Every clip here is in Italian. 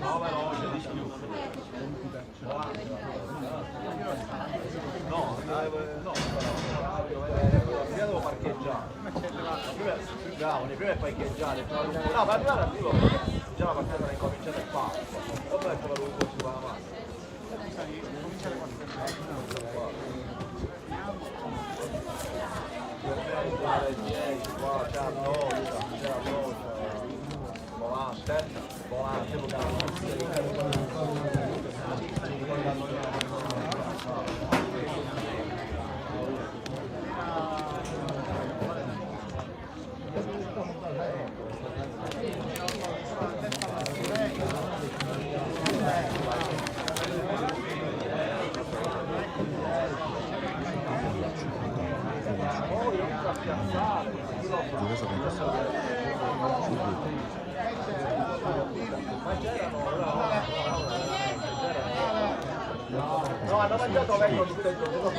No, veloce, di più. No, prima devo parcheggiare. Bravo, prima è parcheggiare. No, per arrivare arrivo. Già la partita l'ha incominciata e fa. Dopo è come lui sulla macchina. No, hanno mangiato vengo tutto il giorno.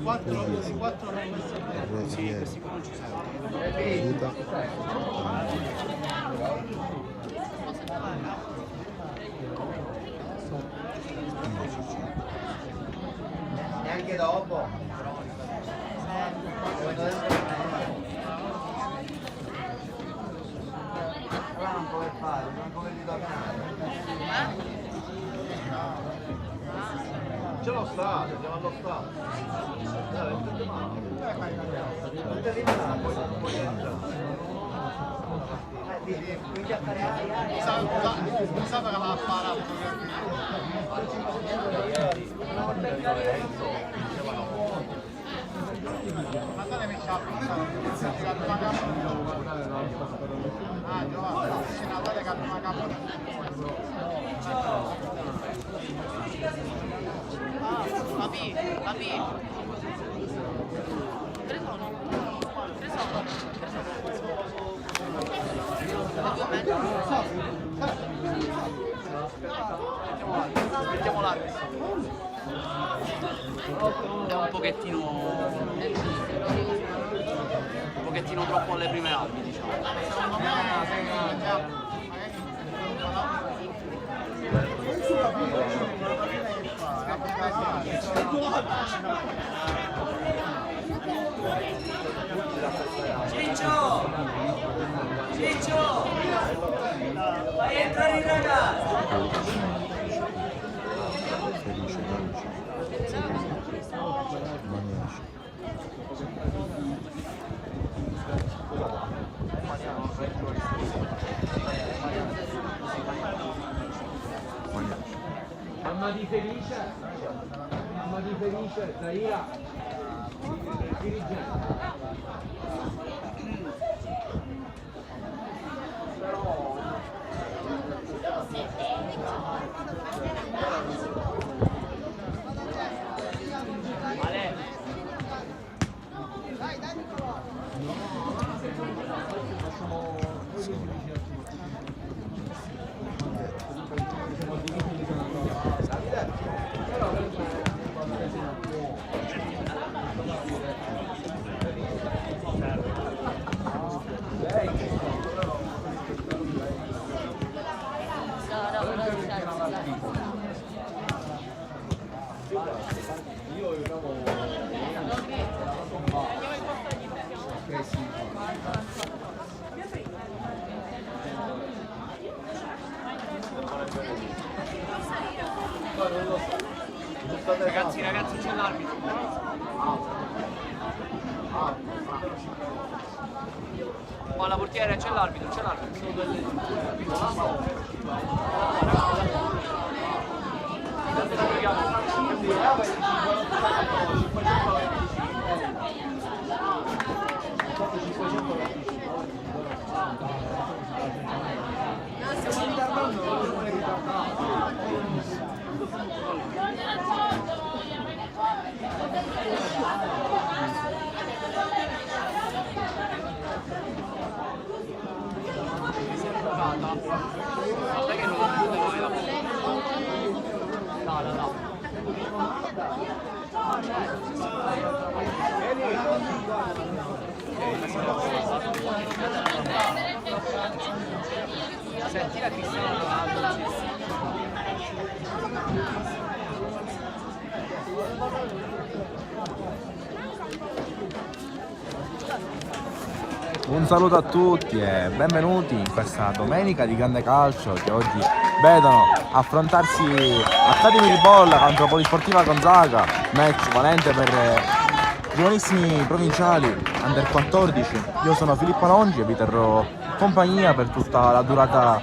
Quattro sì, questi qua non ci sono. Neanche dopo. Ora non può fare, non può ritornare. Ce l'ho stato, siamo allo stato. Non ti rimane, poi quindi a fare Non so che va a fare. Guardate mi c'ha ah, Giovanni, senatore che ha una capo. Papi. Mettiamo l'arbitro. È un pochettino troppo alle prime armi, diciamo. Secondo me Ciccio! Fai entrare il ragazzo! Mamma di Felice, Zaira, dirigente. Ragazzi c'è l'arbitro. Qua alla portiere c'è l'arbitro, Senti la Cristiano Ronaldo. Un saluto a tutti e benvenuti in questa domenica di grande calcio che oggi vedono affrontarsi Academy Ribolla contro Polisportiva Gonzaga, match valente per giovanissimi provinciali under 14. Io sono Filippo Longi e vi terrò compagnia per tutta la durata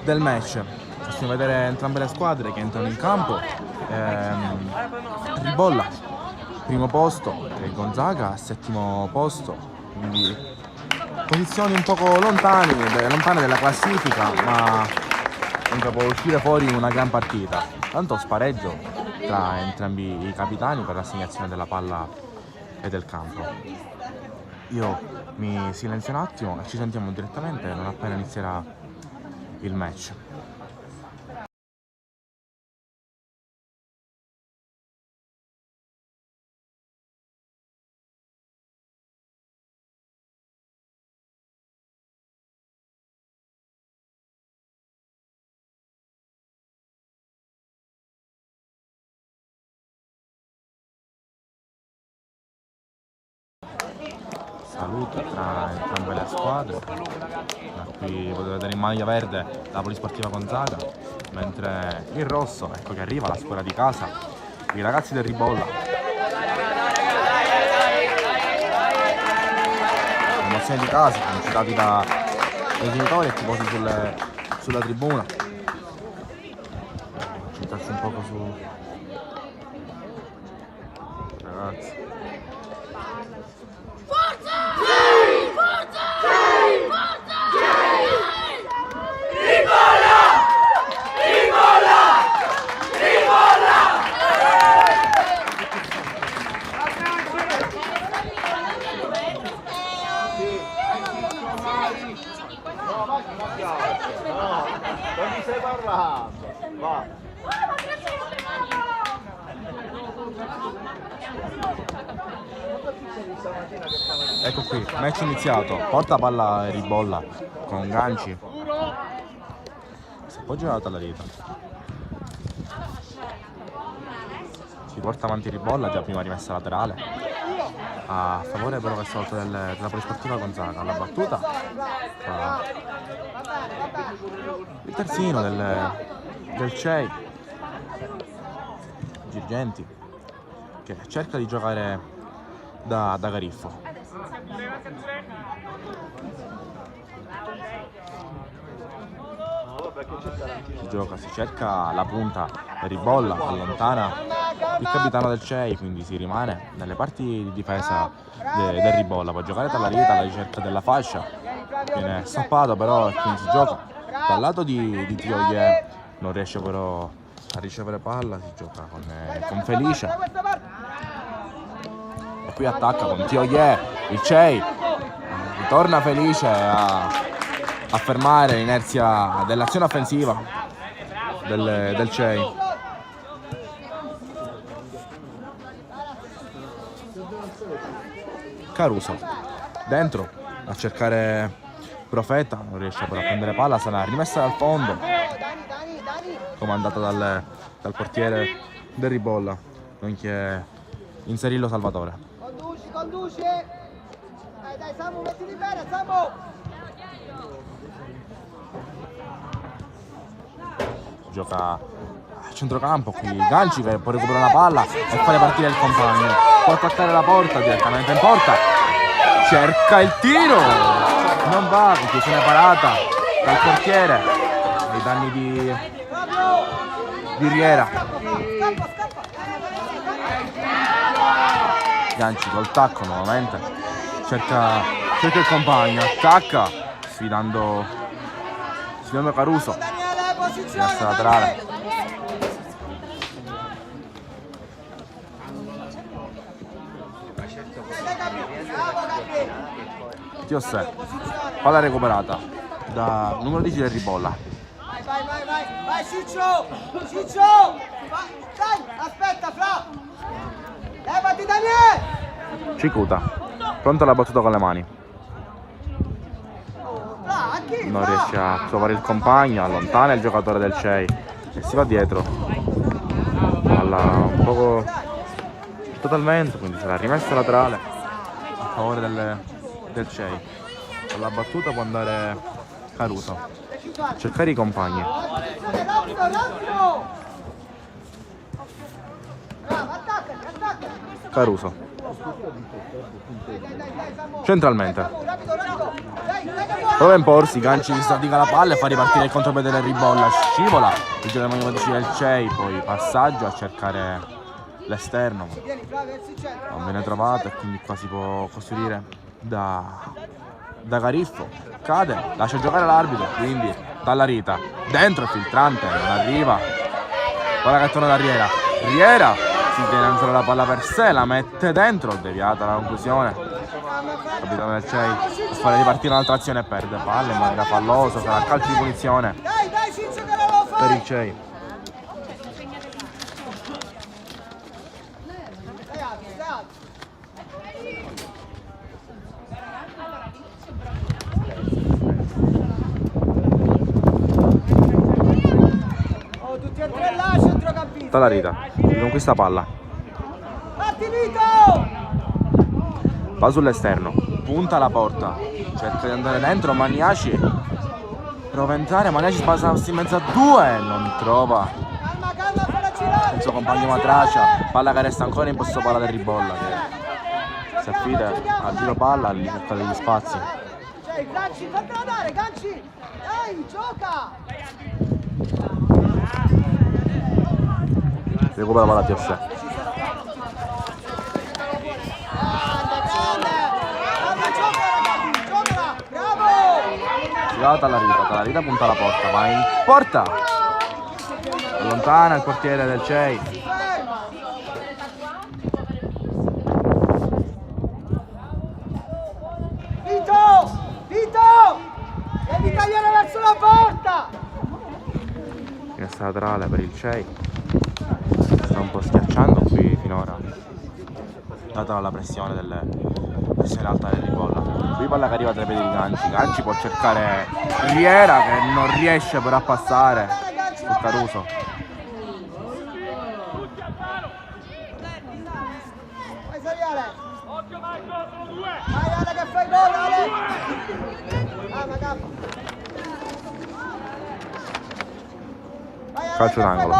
del match. Possiamo vedere entrambe le squadre che entrano in campo. Ribolla primo posto e Gonzaga settimo posto, quindi posizioni un poco lontane dalla classifica, ma comunque può uscire fuori una gran partita. Tanto spareggio tra entrambi i capitani per l'assegnazione della palla e del campo. Io mi silenzio un attimo e ci sentiamo direttamente non appena inizierà il match. Saluto tra entrambe le squadre. Da qui potete vedere in maglia verde la Polisportiva Gonzaga, mentre in rosso, ecco che arriva la squadra di casa, i ragazzi del Ribolla. Emozioni di casa, incitati dai genitori e tifosi sulla tribuna. Concentrarsi un poco su ragazzi. No, non mi stai parlando. Va. Ecco qui, match iniziato, porta palla e Ribolla con ganci. Si è poi girato alla rete. Si porta avanti Ribolla, già prima rimessa laterale. A favore però questa volta della Polisportiva Gonzaga. La battuta il terzino del CEI Girgenti, che cerca di giocare da Gariffo. Si cerca la punta e Ribolla allontana il capitano del CEI, quindi si rimane nelle parti di difesa del Ribolla. Può giocare dalla rieta alla ricerca della fascia, viene stoppato però e quindi si gioca dal lato di Tioie, non riesce però a ricevere palla, si gioca con Felice e qui attacca con Tioie, il CEI ritorna Felice a fermare l'inerzia dell'azione offensiva del CEI. Caruso dentro a cercare Profeta, non riesce però a prendere palla, sarà rimessa dal fondo, comandata dal portiere del Ribolla, nonché Inserillo Salvatore. Conduci! Dai Samu, mettili bene, Samu! Gioca a centrocampo, qui Ganci che può recuperare la palla e fare partire il compagno, può attaccare la porta direttamente in porta, cerca il tiro, non va, conclusione parata dal portiere ai danni di Riera. Ganci col tacco nuovamente, cerca il compagno, attacca sfidando Caruso, rimessa laterale. Tiosse, palla recuperata da numero 10 del Ribolla. Vai, Ciccio! Cikuta, pronto alla battuta con le mani. Non riesce a trovare il compagno, allontana il giocatore del Cei e si va dietro. Palla un poco totalmente, quindi sarà rimessa laterale a favore del Cei. Alla battuta può andare Caruso. Cercare i compagni. Caruso. Centralmente. Prova a imporsi, Ganci stradicca la palla e fa ripartire il contropiede del Ribolla. Scivola, il gioco del Cei, poi passaggio a cercare l'esterno. Non viene trovato e quindi qua si può costruire da Gariffo. Cade, lascia giocare l'arbitro, quindi dalla Rita. Dentro il filtrante, non arriva. Guarda che torna da Riera. Riera si tiene ancora la palla per sé, la mette dentro, deviata la conclusione. Capitano del Cei per fare ripartire un'altra azione e perde palla in maniera fallosa, sarà calcio di punizione per il Cei. Tutti e tre là, centrocampista. Dalla Rita, riconquista palla. Va sull'esterno, punta alla porta, cerca di andare dentro, Magnaci prova a entrare, Magnaci spasa in mezzo a due, non trova il suo compagno Matracia, palla che resta ancora in possesso palla del Ribolla che si affida al giro palla alla ricerca degli spazi. Ganci, fatela dare, Ganci! Dai, gioca! Recupera la palla TFC. Girata alla Rita punta alla porta, va in porta, allontana il portiere del Cei. Vito! Devi tagliare verso la porta! Finestra laterale per il Cei, sta un po' schiacciando qui finora, data la pressione alta del Ribolla. Qui palla che arriva tra i piedi di Ganci, Ganci può cercare Riera che non riesce però a passare su Caruso. Vai Sariale! Vai Ale che fai gol Ale! Calcio d'angolo,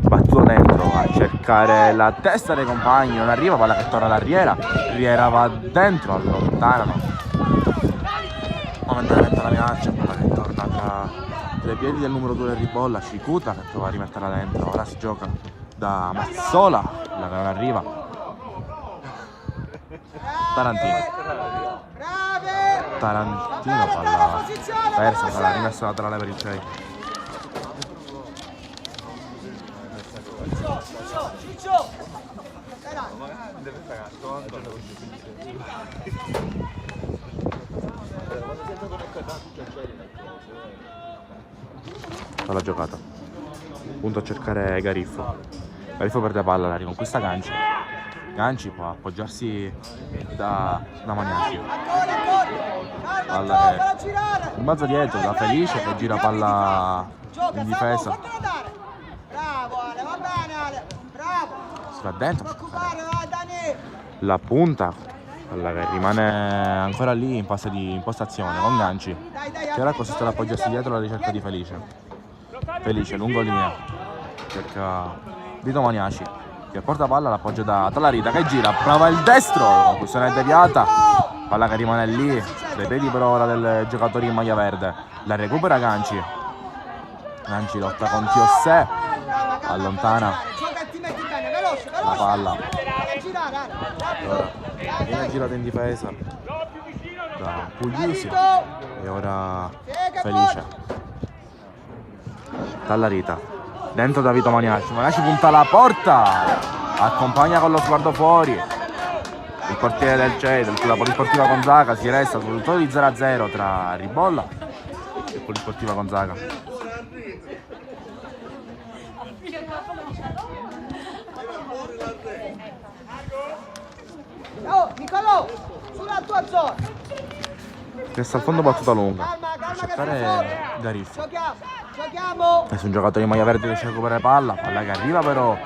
battuto dentro a cercare la testa dei compagni, non arriva, palla che torna alla Riera, Riera va dentro, allontanano momentaneamente la minaccia, palla che torna tra i piedi del numero 2 del Ribolla, Cikuta che prova a rimetterla dentro, ora si gioca da Mazzola, la che non arriva, Tarantino, palla persa, sarà rimessa laterale per il Cei. Ciccio! Palla giocata, punto a cercare Gariffo, Gariffo perde palla, la riconquista Ganci, Ganci può appoggiarsi da Magnaci, palla che in mezzo dietro da Felice che gira palla in difesa, bravo Ale, va bene Ale, bravo, si va dentro, Dani. La punta, palla che rimane ancora lì in fase di impostazione con Ganci, che ora consiste ad appoggiarsi dietro alla ricerca di Felice. Felice, lungo linea, cerca Vito Magnaci che porta palla, l'appoggio dalla Rita che gira, prova il destro, conclusione deviata, palla che rimane lì, dai piedi per ora del giocatore in maglia verde, la recupera Ganci, Ganci lotta con Tiossè, allontana la palla, ora viene girata in difesa da Puglisi e ora Felice. Dalla Rita, dentro da Vito Magnaci, Magnaci punta alla porta, accompagna con lo sguardo fuori, il portiere del Cei, della Polisportiva Gonzaga, si resta sul risultato di 0-0 tra Ribolla e Polisportiva Gonzaga. Oh, Marco, sulla tua zona. Resta al fondo battuta lunga. Calma, A calma che cercare sei sotto. Gariffa. Giochiamo, giochiamo. Adesso un giocatore di maglia verde riesce a recuperare palla che arriva però